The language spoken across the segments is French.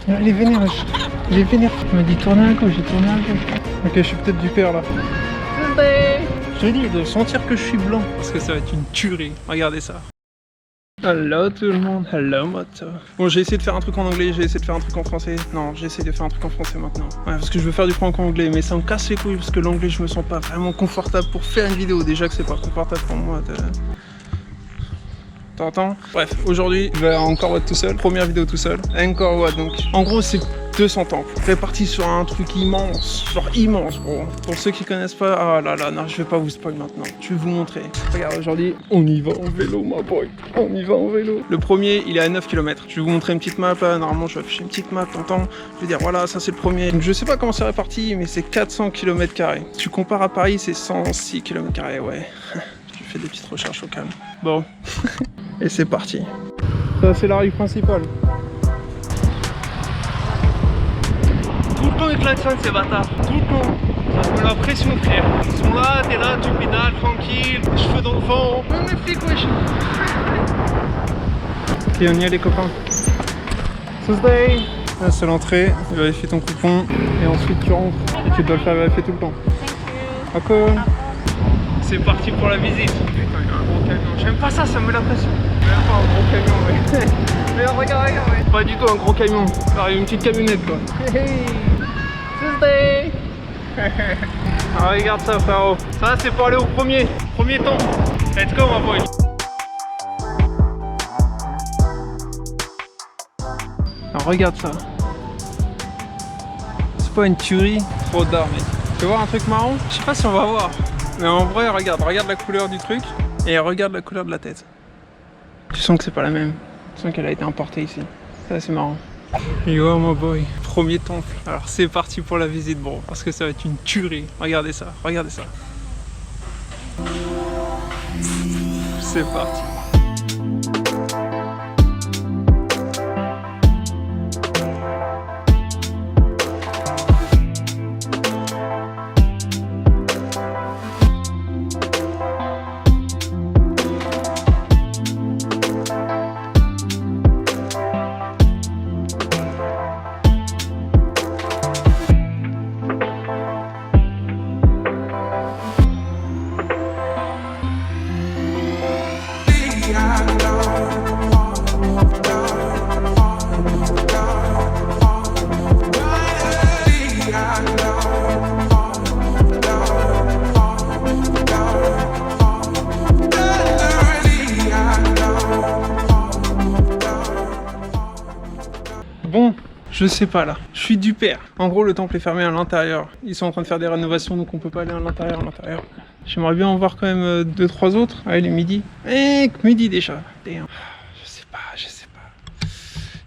Il est vénère, il est vénère. Il m'a dit tourner à gauche, j'ai tourné à gauche. Ok, je suis peut-être du père là. Je te dis de sentir que je suis blanc, parce que ça va être une tuerie. Regardez ça. Hello tout le monde, hello moto. Bon, j'ai essayé de faire un truc en anglais, j'ai essayé de faire un truc en français. Non, j'essaie de faire un truc en français maintenant. Ouais, parce que je veux faire du franco anglais, mais ça me casse les couilles parce que l'anglais, je me sens pas vraiment confortable pour faire une vidéo. Déjà que c'est pas confortable pour moi de... T'entends? Bref, aujourd'hui, je vais à Angkor Wat tout seul. Première vidéo tout seul. Angkor Wat, donc. En gros, c'est 200 temples. Répartis sur un truc immense. Genre immense, gros. Pour ceux qui connaissent pas, ah là là, non, je vais pas vous spoil maintenant. Je vais vous montrer. Regarde, aujourd'hui, on y va en vélo, ma boy. On y va en vélo. Le premier, il est à 9 km. Je vais vous montrer une petite map, là. Normalement, je vais afficher une petite map, t'entends? Je vais dire, voilà, ça c'est le premier. Donc, je sais pas comment c'est réparti, mais c'est 400 km². Tu compares à Paris, c'est 106 km², ouais. Je fais des petites recherches au calme. Bon. Et c'est parti. Ça c'est la rue principale. Tout le temps ils klaxonnent ces bâtards. Tout le temps. Ça me met la pression frère. Ils sont là, t'es là, tu pédales tranquille, cheveux dans le vent. Même les flics wesh. Ok, on y est les copains. Tuesday. Là c'est l'entrée, vérifie ton coupon et ensuite tu rentres. Et tu dois le faire vérifier tout le temps. Ok. C'est parti pour la visite. Putain, il y a un gros camion. J'aime pas ça, ça me met la pression. Même pas un gros camion, mais. Mais regarde, ouais. Pas du tout un gros camion. Ça une petite camionnette, quoi. Hey, Tuesday. Ah, regarde ça, frérot. Ça, c'est pour aller au premier temps. Let's go, ma boy. Alors, regarde ça. C'est pas une tuerie. Trop d'art, mec. Tu veux voir un truc marrant? Je sais pas si on va voir. Mais en vrai, regarde la couleur du truc et regarde la couleur de la tête. Tu sens que c'est pas la même. Tu sens qu'elle a été importée ici. Ça, c'est marrant. Yo, my boy. Premier temple. Alors, c'est parti pour la visite, bro. Parce que ça va être une tuerie. Regardez ça, regardez ça. C'est parti. Bon, je sais pas là, je suis du père. En gros, le temple est fermé à l'intérieur. Ils sont en train de faire des rénovations, donc on peut pas aller à l'intérieur. J'aimerais bien en voir quand même 2-3 autres. Ah, il est midi. Midi déjà. Damn. Je sais pas.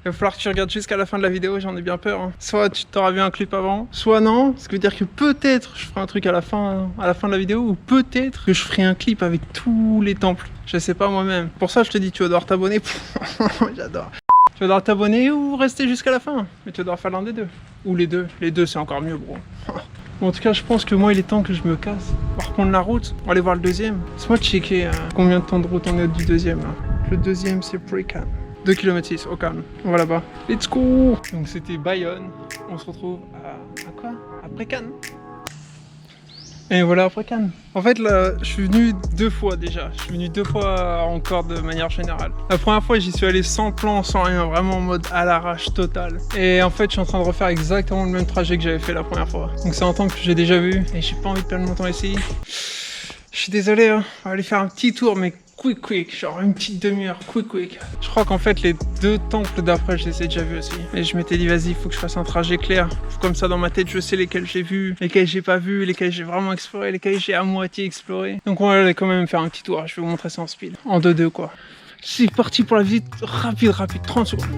Il va falloir que tu regardes jusqu'à la fin de la vidéo, j'en ai bien peur. Hein. Soit tu t'auras vu un clip avant, soit non. Ce qui veut dire que peut-être je ferai un truc à la fin de la vidéo, ou peut-être que je ferai un clip avec tous les temples. Je sais pas moi-même. Pour ça, je te dis, tu vas devoir t'abonner. J'adore. Tu vas devoir t'abonner ou rester jusqu'à la fin. Mais tu vas devoir faire l'un des deux. Ou les deux. Les deux, c'est encore mieux, bro. Bon, en tout cas, je pense que moi, il est temps que je me casse. On va reprendre la route. On va aller voir le deuxième. Laisse-moi checker combien de temps de route on est du deuxième. Là. Le deuxième, c'est Prekan. 2 km 6 au calme. On va là-bas. Let's go. Donc, c'était Bayonne. On se retrouve à quoi? À Prekan. Et voilà, après Cannes. En fait, là, je suis venu 2 fois déjà. Je suis venu 2 fois encore de manière générale. La première fois, j'y suis allé sans plan, sans rien, vraiment en mode à l'arrache totale. Et en fait, je suis en train de refaire exactement le même trajet que j'avais fait la première fois. Donc c'est un temps que j'ai déjà vu et j'ai pas envie de perdre mon temps ici. Je suis désolé, hein. On va aller faire un petit tour, mais quick, genre une petite demi-heure, quick. Je crois qu'en fait les 2 temples d'après je les ai déjà vus aussi. Et je m'étais dit vas-y, il faut que je fasse un trajet clair. Comme ça dans ma tête je sais lesquels j'ai vus, lesquels j'ai pas vus, lesquels j'ai vraiment exploré, lesquels j'ai à moitié exploré. Donc on va aller quand même faire un petit tour, je vais vous montrer ça en speed. En 2-2 quoi. C'est parti pour la visite rapide, 30 secondes.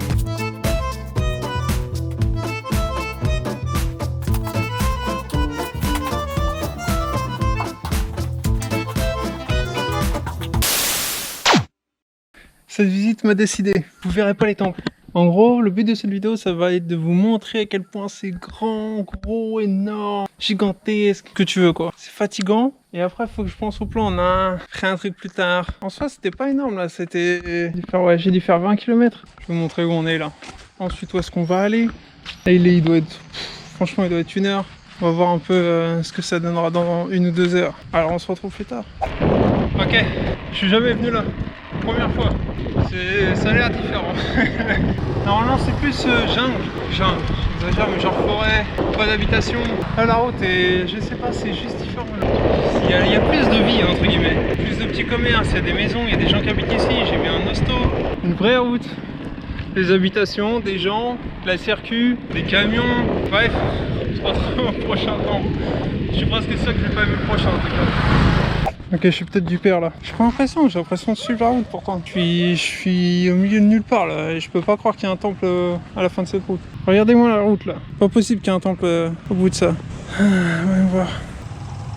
Cette visite m'a décidé, vous verrez pas les temples. En gros, le but de cette vidéo, ça va être de vous montrer à quel point c'est grand, gros, énorme, gigantesque, que tu veux quoi. C'est fatigant, et après, il faut que je pense au plan. Non, je ferai un truc plus tard. En soi, c'était pas énorme là, c'était... Ouais, j'ai dû faire 20 km. Je vais vous montrer où on est là. Ensuite, où est-ce qu'on va aller? Et il doit être... franchement, il doit être 1 heure. On va voir un peu ce que ça donnera dans 1 ou 2 heures. Alors on se retrouve plus tard. Ok, je suis jamais venu là. Première fois. Ça a l'air différent. Normalement c'est plus jungle. J'exagère, mais genre forêt, pas d'habitation. Là la route est... je sais pas, c'est juste différent. Il y a plus de vie entre guillemets. Plus de petits commerces, il y a des maisons, il y a des gens qui habitent ici. J'ai vu un hosto. Une vraie route. Des habitations, des gens, de la circu, des camions. Bref, je se retrouve au prochain temps. Je suis presque sûr que je vais pas vu le prochain en tout cas. Ok, je suis peut-être du père là. J'ai pas l'impression, j'ai l'impression de suivre la route pourtant. Je suis au milieu de nulle part là et je peux pas croire qu'il y a un temple à la fin de cette route. Regardez-moi la route là. Pas possible qu'il y ait un temple au bout de ça. Voyons voir.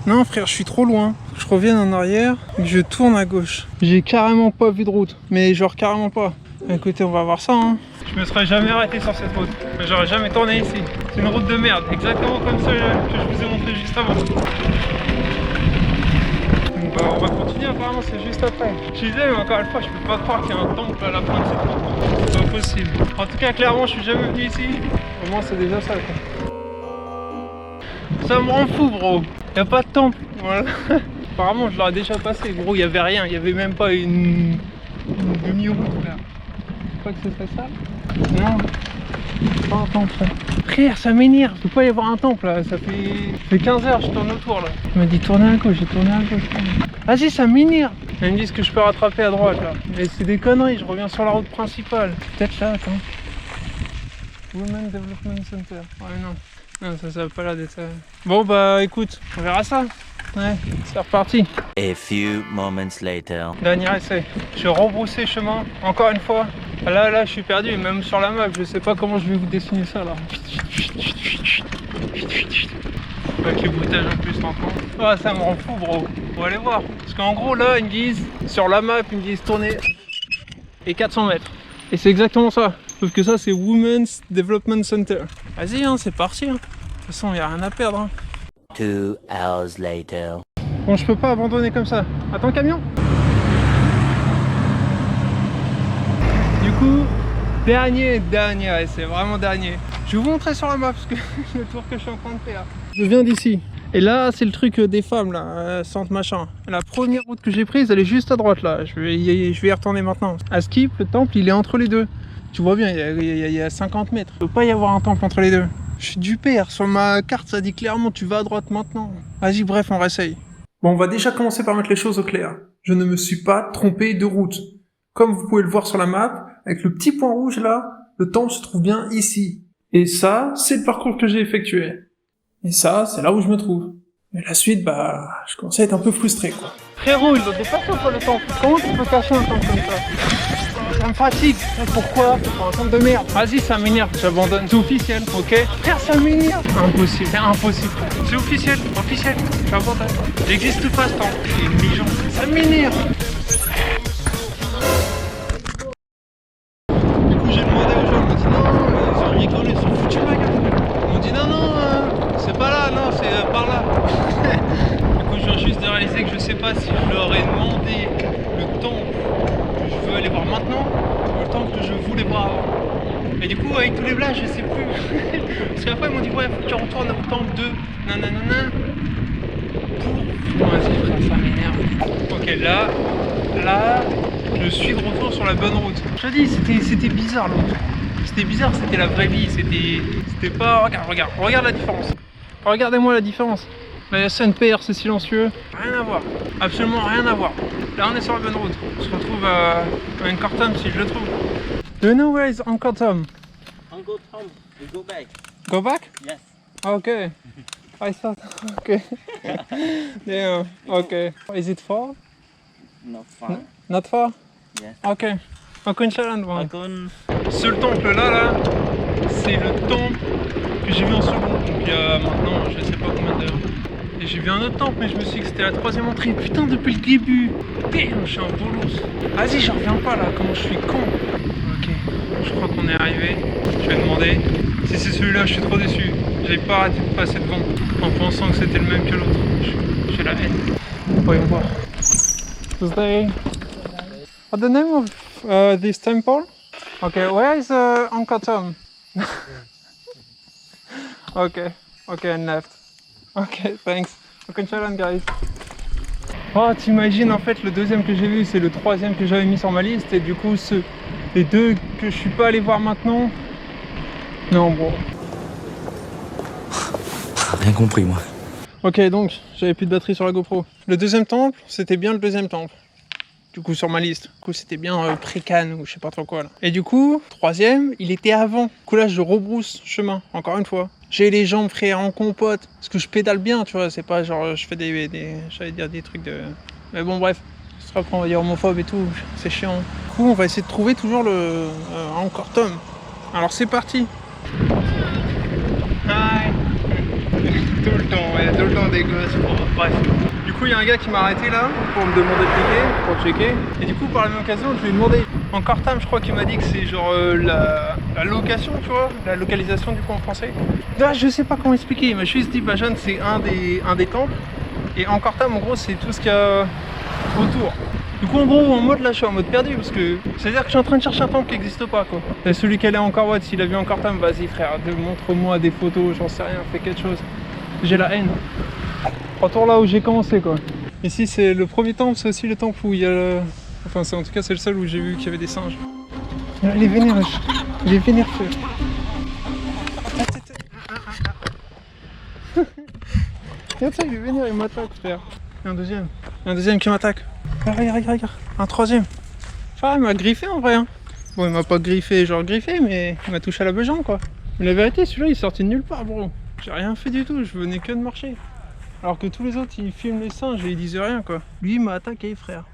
Non frère, je suis trop loin. Faut que je revienne en arrière et que je tourne à gauche. J'ai carrément pas vu de route. Mais genre carrément pas. Écoutez, on va voir ça hein. Je me serais jamais arrêté sur cette route. J'aurais jamais tourné ici. C'est une route de merde, exactement comme celle que je vous ai montré juste avant. Bah, on va continuer, apparemment c'est juste après. Je disais, mais encore une fois, je peux pas croire qu'il y a un temple à la fin de cette route. C'est pas possible. En tout cas, clairement, je suis jamais venu ici. Au moins, c'est déjà ça quoi. Ça me rend fou, bro. Y a pas de temple. Voilà. Apparemment, je l'aurais déjà passé. Gros, il y avait rien. Il y avait même pas une demi-route là. Que ce serait ça? Non, pas un temple. Frère, ça m'énerve. Il peut pas y avoir un temple là. Ça fait 15 heures, je tourne autour là. Il m'a dit tourner à gauche, j'ai tourné à gauche. Vas-y, ça m'énerve. Ils me disent que je peux rattraper à droite là. Mais c'est des conneries, je reviens sur la route principale. Peut-être là, attends. Women Development Center. Ouais, non. Non, ça va pas là d'être. Bon, bah écoute, on verra ça. Ouais, c'est reparti. A few moments later. Dernier essai. Je rebroussé chemin, encore une fois. Là, je suis perdu, même sur la map, je sais pas comment je vais vous dessiner ça là. Avec les bruitages en plus, t'entends. Ah, ça me rend fou, bro. On va aller voir. Parce qu'en gros, là, ils me disent, sur la map, ils me disent tourner et 400 mètres. Et c'est exactement ça. Sauf que ça, c'est Women's Development Center. Vas-y, hein, c'est parti. Hein. De toute façon, il n'y a rien à perdre. Hein. 2 hours later. Bon, je peux pas abandonner comme ça. Attends, camion. Du coup, dernier, et c'est vraiment dernier. Je vais vous montrer sur la map parce que le tour que je suis en train de faire. Je viens d'ici. Et là, c'est le truc des femmes, là, centre machin. La première route que j'ai prise, elle est juste à droite, là. Je vais y retourner maintenant. À Skip, le temple, il est entre les deux. Tu vois bien, il y a 50 mètres. Il ne peut pas y avoir un temple entre les deux. Je suis du père. Sur ma carte, ça dit clairement, tu vas à droite maintenant. Vas-y, bref, on réessaye. Bon, on va déjà commencer par mettre les choses au clair. Je ne me suis pas trompé de route. Comme vous pouvez le voir sur la map, avec le petit point rouge là, le temple se trouve bien ici. Et ça, c'est le parcours que j'ai effectué. Et ça, c'est là où je me trouve. Mais la suite, bah, je commence à être un peu frustré, quoi. Frérot, il doit dépasser pas le temple. Comment tu peux cacher un temple comme ça? Ça me fatigue. Pourquoi? C'est pas un temple de merde. Vas-y, ça m'énerve. J'abandonne. C'est officiel, ok? Frère, ça m'énerve. Impossible, c'est impossible. C'est officiel, J'abandonne. Il n'existe pas ce temple. C'est une légende. Ça m'énerve. Du coup, j'ai demandé aux gens, ils m'ont dit non, ils ont rigolé, ils sont foutus ma gueule. Ils m'ont dit non, c'est pas là, non, c'est par là. Du coup, je viens juste de réaliser que je sais pas si je leur ai demandé le temple que je veux aller voir maintenant ou le temple que je voulais voir avant. Et du coup, avec tous les blagues, je sais plus. Parce qu'après, ils m'ont dit ouais, faut que tu retournes au temple 2, nanana. Vas-y, frère, ça m'énerve. Ok, là, je suis de retour sur la bonne route. Je te dis, c'était bizarre l'autre. C'était bizarre, c'était la vraie vie, c'était pas... Regarde la différence. Regardez-moi la différence. La SNPR, c'est silencieux. Rien à voir. Absolument rien à voir. Là, on est sur la bonne route. On se retrouve à Angkor Thom si je le trouve. Do you know where is Angkor Thom? Angkor Thom, we go back. Go back? Yes. Okay. I thought, okay. Yeah, okay. Is it far? Not far. Not far? Yes. Ok. Encore Challenge, ouais. Akon. Ce temple là, c'est le temple que j'ai vu en second. Donc il y a maintenant, je sais pas combien d'heures. Et j'ai vu un autre temple, mais je me suis dit que c'était la troisième entrée. Putain, depuis le début. Damn, je suis un bolos. Vas-y, j'en reviens pas là, comment je suis con. Ok, je crois qu'on est arrivé. Je vais demander. Si c'est celui-là, je suis trop déçu. J'ai pas arrêté de passer devant en pensant que c'était le même que l'autre. J'ai la haine. Voyons voir. What's the name of this temple? Okay, where is Angkor Thom? Okay, okay, and left. Okay, thanks. Okanchalan, guys. Oh, t'imagines, en fait, le deuxième que j'ai vu, c'est le troisième que j'avais mis sur ma liste. Et du coup, les deux que je suis pas allé voir maintenant. Non, bro. Rien compris, moi. Ok, donc, j'avais plus de batterie sur la GoPro. Le deuxième temple, c'était bien le deuxième temple. Du coup, sur ma liste. Du coup, c'était bien Pré-Cannes ou je sais pas trop quoi, là. Et du coup, troisième, il était avant. Du coup, là, je rebrousse chemin, encore une fois. J'ai les jambes, frère, en compote. Parce que je pédale bien, tu vois. C'est pas genre, je fais j'allais dire des trucs de... Mais bon, bref. Après, on va dire homophobe et tout. C'est chiant. Du coup, on va essayer de trouver toujours le... encore Tom. Alors, c'est parti. Hi. Tout le temps, ouais, tout le temps des gosses. Bon, bref. Du coup, il y a un gars qui m'a arrêté là pour me demander de cliquer, pour checker. Et du coup, par la même occasion, je lui ai demandé. Encore Tam, je crois qu'il m'a dit que c'est genre la location, tu vois, la localisation du coup en français. Là, je sais pas comment expliquer. Il m'a juste dit, Bajan, c'est un des temples. Et encore Tam, en gros, c'est tout ce qu'il y a autour. Du coup, en gros, en mode là, je suis en mode perdu parce que c'est-à-dire que je suis en train de chercher un temple qui n'existe pas, quoi. Et celui qui est en Angkor Wat, s'il a vu Angkor Tam, vas-y, frère, montre-moi des photos, j'en sais rien, fais quelque chose. J'ai la haine. Retour là où j'ai commencé, quoi. Ici, c'est le premier temple, c'est aussi le temple où il y a le... Enfin, en tout cas, c'est le seul où j'ai vu qu'il y avait des singes. Il est vénère, il est vénère, feu. Regarde ça, il est vénère, il m'attaque, frère. Il y a un deuxième qui m'attaque. Regarde. Un troisième. Enfin, il m'a griffé en vrai. Hein. Bon, il m'a pas griffé, genre griffé, mais il m'a touché à la bejan, quoi. Mais la vérité, celui-là, il est sorti de nulle part, bro. J'ai rien fait du tout, je venais que de marcher. Alors que tous les autres, ils filment les singes et ils disent rien, quoi. Lui, il m'a attaqué, frère.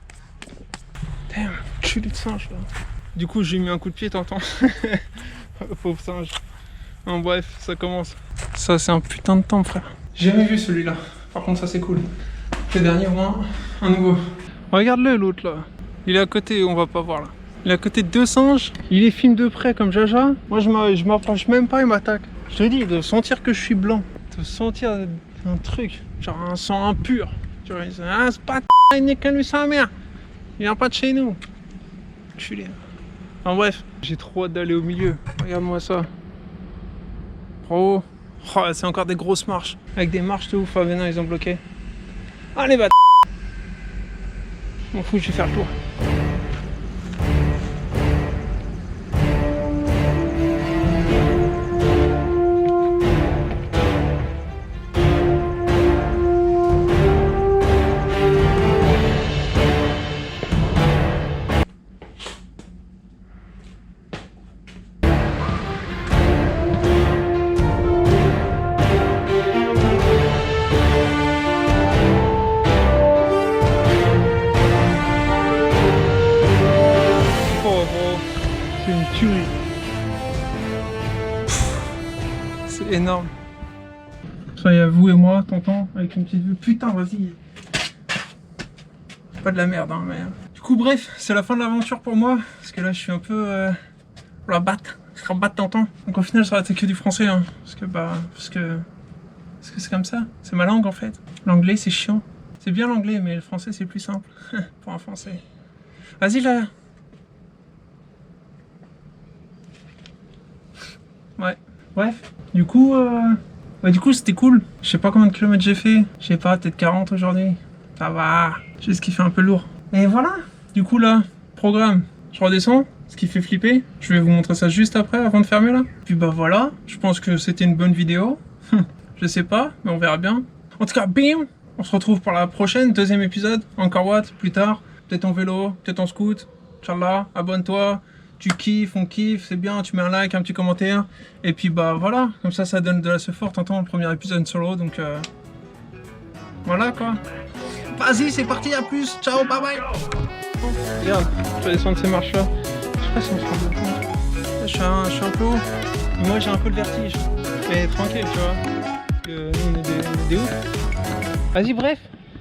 Damn, culé de singe, là. Du coup, j'ai mis un coup de pied, t'entends. Pauvre singe. En bref, ça commence. Ça, c'est un putain de temple, frère. J'ai jamais vu celui-là. Par contre, ça, c'est cool. Le dernier, au moins, un nouveau. Regarde-le, l'autre, là. Il est à côté, on va pas voir, là. Il est à côté de deux singes. Il les filme de près, comme Jaja. Moi, je m'approche même pas, il m'attaque. Je te dis, de sentir que je suis blanc. De sentir un truc. Genre un sang impur. Tu vois, ah, c'est pas il n'est que lui sa mère. Il vient pas de chez nous. Culé. En bref, j'ai trop hâte d'aller au milieu. Regarde-moi ça. Oh, c'est encore des grosses marches. Avec des marches de ouf. Ah, mais non, ils ont bloqué. Allez, va. M'en fous, je vais faire le tour. C'est énorme. Ça y a vous et moi, tonton, avec une petite vue. Putain, vas-y. Pas de la merde, hein, mais... Du coup, bref, c'est la fin de l'aventure pour moi. Parce que là, je suis un peu... la batte. Tonton. Donc au final, ça aurait été que du français, hein. Parce que c'est comme ça. C'est ma langue, en fait. L'anglais, c'est chiant. C'est bien l'anglais, mais le français, c'est plus simple. Pour un français. Vas-y, là. Ouais. Bref. Du coup, c'était cool. Je sais pas combien de kilomètres j'ai fait. Je sais pas, peut-être 40 aujourd'hui. Ça va. J'ai ce qui fait un peu lourd. Et voilà. Du coup, là, programme. Je redescends. Ce qui fait flipper. Je vais vous montrer ça juste après, avant de fermer, là. Puis bah voilà. Je pense que c'était une bonne vidéo. Je sais pas, mais on verra bien. En tout cas, bim. On se retrouve pour la prochaine, deuxième épisode. Angkor Wat, plus tard. Peut-être en vélo, peut-être en scoot. Inch'Allah, abonne-toi. Tu kiffes, on kiffe, c'est bien, tu mets un like, un petit commentaire. Et puis bah voilà, comme ça donne de la support, t'entends, le premier épisode solo, donc voilà quoi. Vas-y, c'est parti, à plus, ciao, bye bye. Regarde, je vais descendre ces marches là. Je sais pas si on se rend compte. Je suis un peu haut, et moi j'ai un peu le vertige. Mais tranquille, tu vois. Parce que nous on est des ouf. Vas-y, bref.